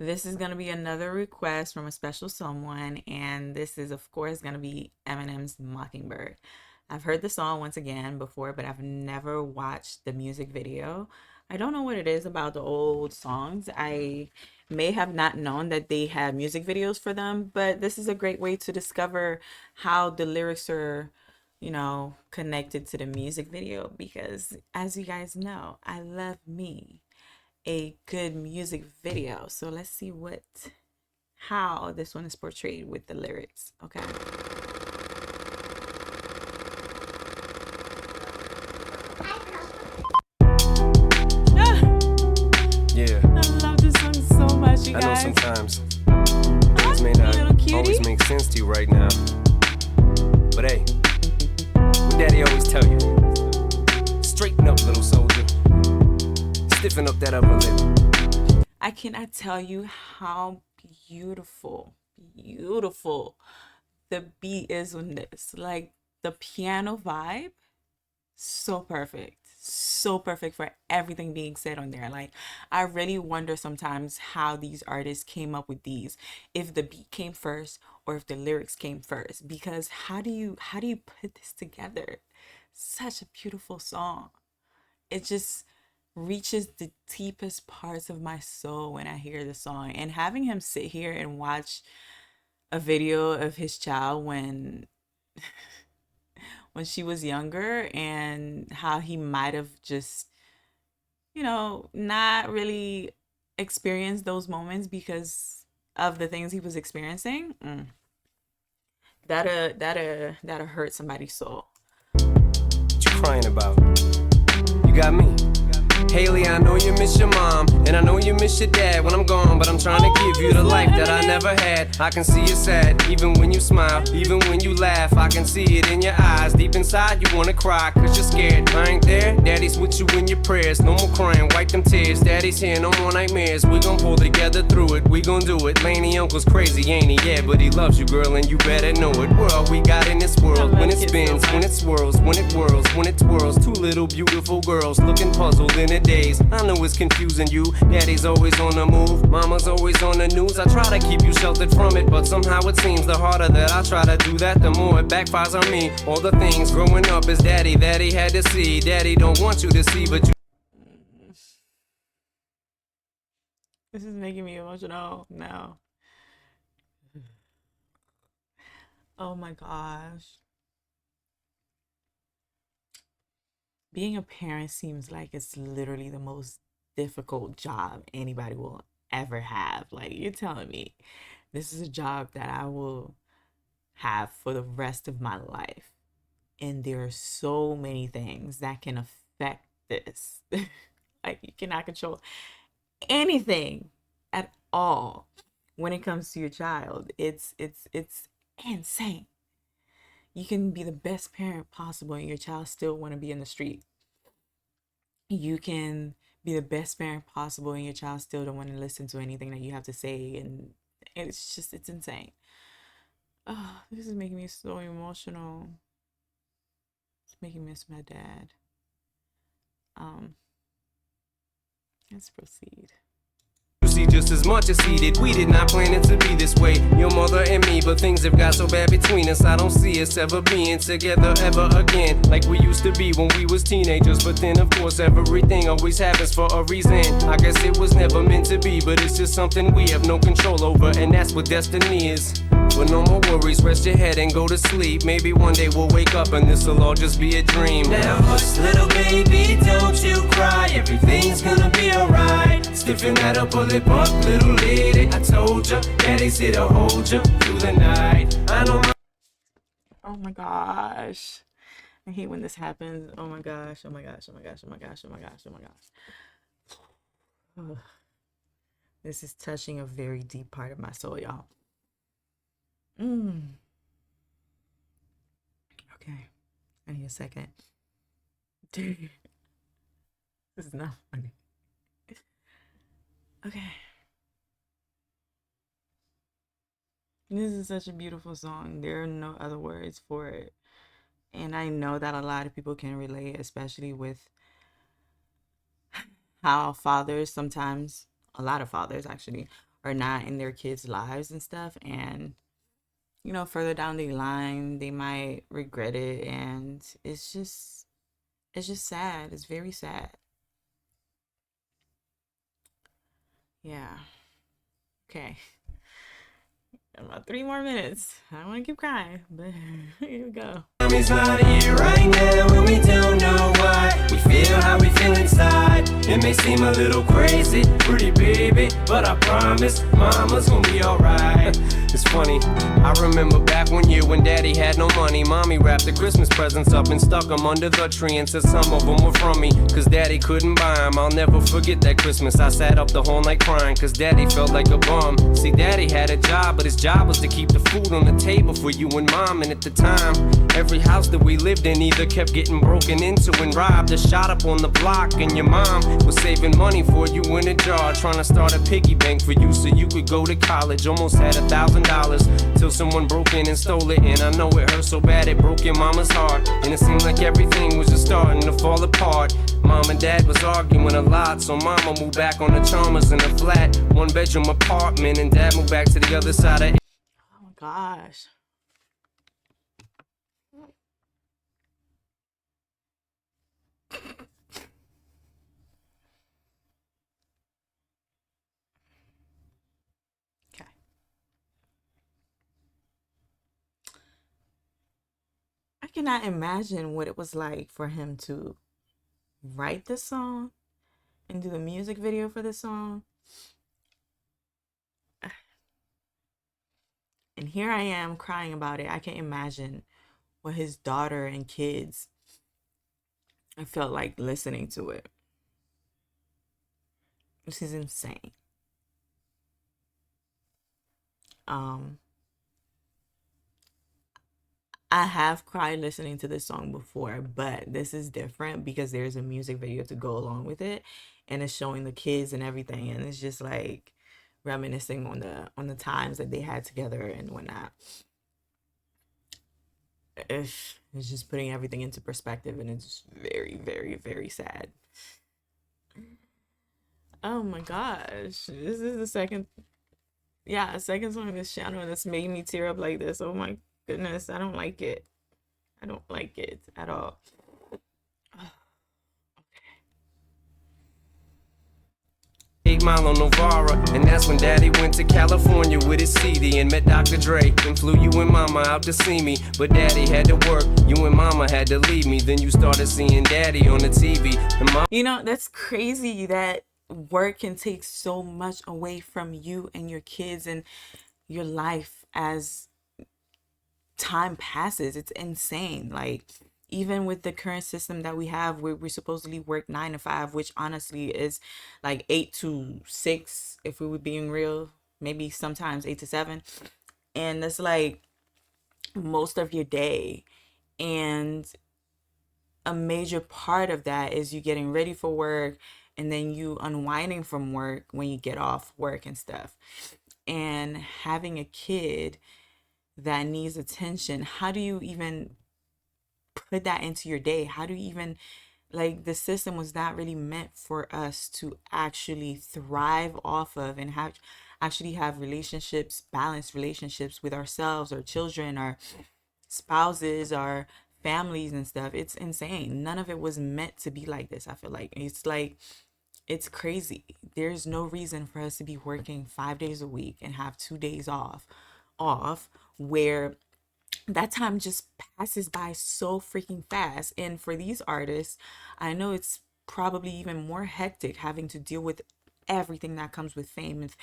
This is going to be another request from a special someone, and this is, of course, going to be Eminem's Mockingbird. I've heard the song once again before, but I've never watched the music video. I don't know what it is about the old songs. I may have not known that they had music videos for them, but this is a great way to discover how the lyrics are, connected to the music video because, as you guys know, I love me a good music video. So let's see how this one is portrayed with the lyrics. Okay. Yeah. I love this song so much, you I know guys. sometimes things may not always make sense to you right now. But hey, what daddy always tell you, straighten up, little soldier. Stiffen up that upper lip. I cannot tell you how beautiful the beat is on this. Like the piano vibe, so perfect. So perfect for everything being said on there. Like I really wonder sometimes how these artists came up with these. If the beat came first or if the lyrics came first. Because how do you put this together? Such a beautiful song. It just reaches the deepest parts of my soul when I hear the song. And having him sit here and watch a video of his child when she was younger and how he might have just, not really experienced those moments because of the things he was experiencing. That'll hurt somebody's soul. What you crying about? You got me. Haley, I know you miss your mom, and I know you miss your dad when I'm gone, but I'm trying to give you the life that I never had. I can see you sad, even when you smile, even when you laugh. I can see it in your eyes, deep inside you wanna cry, cause you're scared. I ain't there, daddy's with you in your prayers. No more crying, wipe them tears, daddy's here, no more nightmares. We gon' pull together through it, we gon' do it. Laney uncle's crazy, ain't he? Yeah, but he loves you, girl, and you better know it. We're all we got in this world, when it spins, when it swirls, when it whirls, when it twirls. Two little beautiful girls looking puzzled in a daze. I know it's confusing you. Daddy's always on the move, mama's always on the news. I try to keep you sheltered from it, but somehow it seems the harder that I try to do that, the more it backfires on me. All the things growing up as daddy that he had to see. Daddy don't want you to see, but you. This is making me emotional now. Oh my gosh. Being a parent seems like it's literally the most difficult job anybody will ever have. Like, you're telling me this is a job that I will have for the rest of my life. And there are so many things that can affect this. Like, you cannot control anything at all when it comes to your child. It's insane. You can be the best parent possible and your child still want to be in the street. You can be the best parent possible and your child still don't want to listen to anything that you have to say, and it's insane. Oh, this is making me so emotional. It's making me miss my dad. Let's proceed. See just as much as he did. We did not plan it to be this way, your mother and me, but things have got so bad between us. I don't see us ever being together ever again like we used to be when we was teenagers. But then of course everything always happens for a reason. I guess it was never meant to be, but it's just something we have no control over, and that's what destiny is. But no more worries, rest your head and go to sleep. Maybe one day we'll wake up and this'll all just be a dream. Now hush little baby, don't you cry, everything's gonna be alright. Stiffen that upper lip up, little lady. I told ya, daddy's here to hold ya through the night. I know my. Oh my gosh. I hate when this happens. Oh my gosh. Oh my gosh. Oh my gosh. Oh my gosh. Oh my gosh. Oh my gosh. Ugh. This is touching a very deep part of my soul, y'all. Okay. I need a second. This is not funny. Okay. This is such a beautiful song. There are no other words for it. And I know that a lot of people can relate, especially with how fathers sometimes, a lot of fathers actually, or not in their kids' lives and stuff. And, further down the line, they might regret it. And it's just sad. It's very sad. Yeah. Okay. About 3 more minutes. I don't want to keep crying, but here we go. He's not here right now, and we don't know why. We feel how we feel inside. It may seem a little crazy, pretty baby, but I promise mama's gonna be alright. It's funny, I remember back one year when daddy had no money. Mommy wrapped the Christmas presents up and stuck them under the tree and said some of them were from me, cause daddy couldn't buy them. I'll never forget that Christmas. I sat up the whole night crying, cause daddy felt like a bum. See, daddy had a job, but his job was to keep the food on the table for you and mom. And at the time, every house that we lived in either kept getting broken into and robbed or shot up on the block. And your mom was saving money for you in a jar, trying to start a piggy bank for you so you could go to college. Almost had $1,000 till someone broke in and stole it. And I know it hurt so bad it broke your mama's heart. And it seemed like everything was just starting to fall apart. Mom and dad was arguing a lot, so mama moved back on the Chalmers in a flat 1-bedroom apartment, and dad moved back to the other side of. Oh my gosh. Okay. I cannot imagine what it was like for him to write this song and do the music video for this song. And here I am crying about it. I can't imagine what his daughter and kids I felt like listening to it. This is insane. Um, I have cried listening to this song before, but this is different because there's a music video to go along with it, and it's showing the kids and everything, and it's just like reminiscing on the times that they had together and whatnot. It's just putting everything into perspective, and it's very, very, very sad. Oh my gosh, this is the second song on this channel that's made me tear up like this. Oh my goodness, I don't like it. I don't like it at all. 8 Mile on Novara, and that's when daddy went to California with his CD and met Dr. Dre, and flew you and mama out to see me. But daddy had to work, you and mama had to leave me. Then you started seeing daddy on the TV, and mama. That's crazy that work can take so much away from you and your kids and your life as time passes. It's insane. Like, even with the current system that we have where we supposedly work 9 to 5, which honestly is like 8 to 6, if we were being real, maybe sometimes 8 to 7. And that's like most of your day. And a major part of that is you getting ready for work and then you unwinding from work when you get off work and stuff. And having a kid that needs attention, how do you even put that into your day? How do you even, like, the system was not really meant for us to actually thrive off of and actually have relationships, balanced relationships with ourselves, our children, our spouses, our families and stuff. It's insane. None of it was meant to be like this. I feel like it's crazy. There's no reason for us to be working 5 days a week and have 2 days off where that time just passes by so freaking fast. And for these artists, I know it's probably even more hectic having to deal with everything that comes with fame and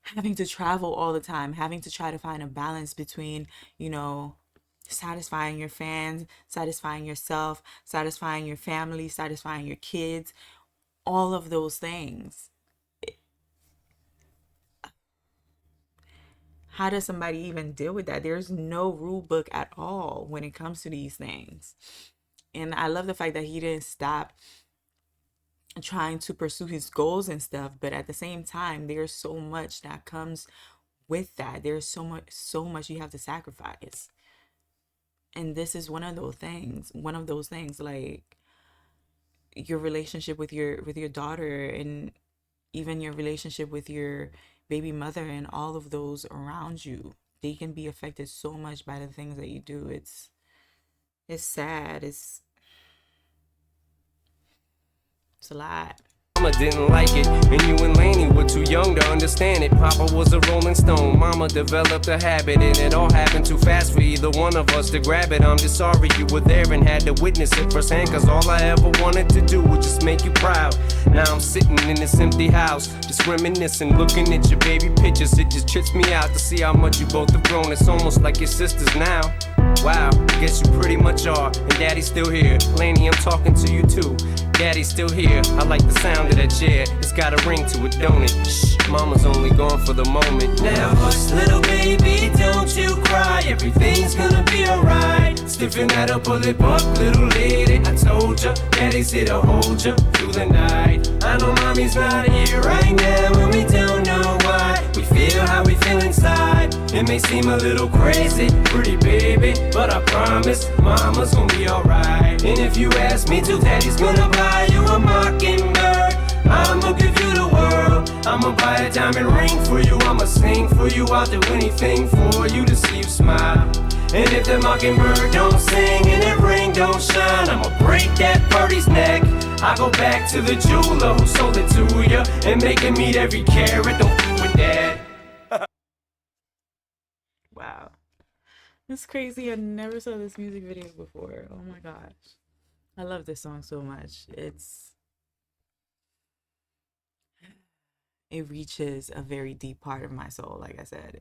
having to travel all the time, having to try to find a balance between, satisfying your fans, satisfying yourself, satisfying your family, satisfying your kids, all of those things. How does somebody even deal with that? There's no rule book at all when it comes to these things. And I love the fact that he didn't stop trying to pursue his goals and stuff, but at the same time, there's so much that comes with that. There's so much you have to sacrifice. And this is one of those things, like your relationship with your daughter, and even your relationship with your baby mother and all of those around you. They can be affected so much by the things that you do. It's sad. It's a lot. Mama didn't like it, and you and Laney were too young to understand it. Papa was a rolling stone, Mama developed a habit, and it all happened too fast for either one of us to grab it. I'm just sorry you were there and had to witness it firsthand, cause all I ever wanted to do was just make you proud. Now I'm sitting in this empty house, just reminiscing, looking at your baby pictures. It just trips me out to see how much you both have grown. It's almost like your sisters now. Wow, I guess you pretty much are, and Daddy's still here. Laney, I'm talking to you too. Daddy's still here. I like the sound of that chair. It's got a ring to it, don't it? Shh, Mama's only gone for the moment. Now hush, little baby, don't you cry. Everything's gonna be alright. Stiffen that up, pull it up, little lady. I told ya, Daddy's here to hold ya through the night. I know Mommy's not here right now, and we don't know why. We feel how we feel inside. It may seem a little crazy, pretty baby, but I promise Mama's gonna be alright. And if you ask me to, Daddy's gonna buy you a Mockingbird. I'ma give you the world. I'ma buy a diamond ring for you. I'ma sing for you. I'll do anything for you to see you smile. And if the Mockingbird don't sing and that ring don't shine, I'ma break that birdie's neck. I go back to the jeweler who sold it to ya and make him meet every carat. Don't f with that. Wow. It's crazy. I never saw this music video before. Oh my gosh. I love this song so much. It reaches a very deep part of my soul. Like I said,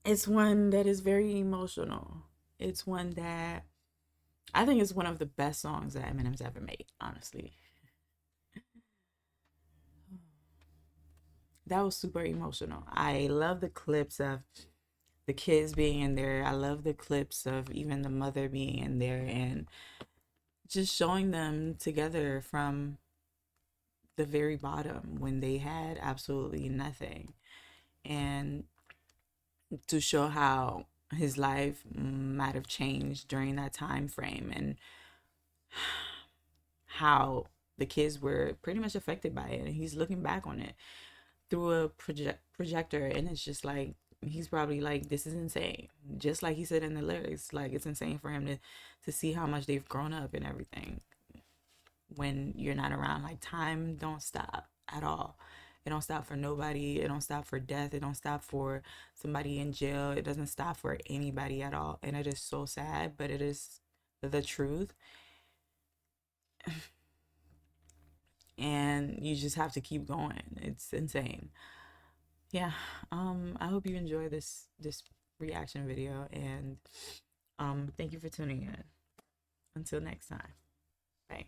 it's one that is very emotional. It's one that I think is one of the best songs that Eminem's ever made, honestly. That was super emotional. I love the clips of the kids being in there. I love the clips of even the mother being in there and just showing them together from the very bottom when they had absolutely nothing, and to show how his life might have changed during that time frame and how the kids were pretty much affected by it. And he's looking back on it through a projector, and it's just like he's probably like, this is insane, just like he said in the lyrics. Like, it's insane for him to see how much they've grown up and everything when you're not around. Like, time don't stop at all. It don't stop for nobody. It don't stop for death. It don't stop for somebody in jail. It doesn't stop for anybody at all. And it is so sad, but it is the truth. And you just have to keep going. It's insane. Yeah. I hope you enjoy this reaction video, and thank you for tuning in. Until next time. Bye.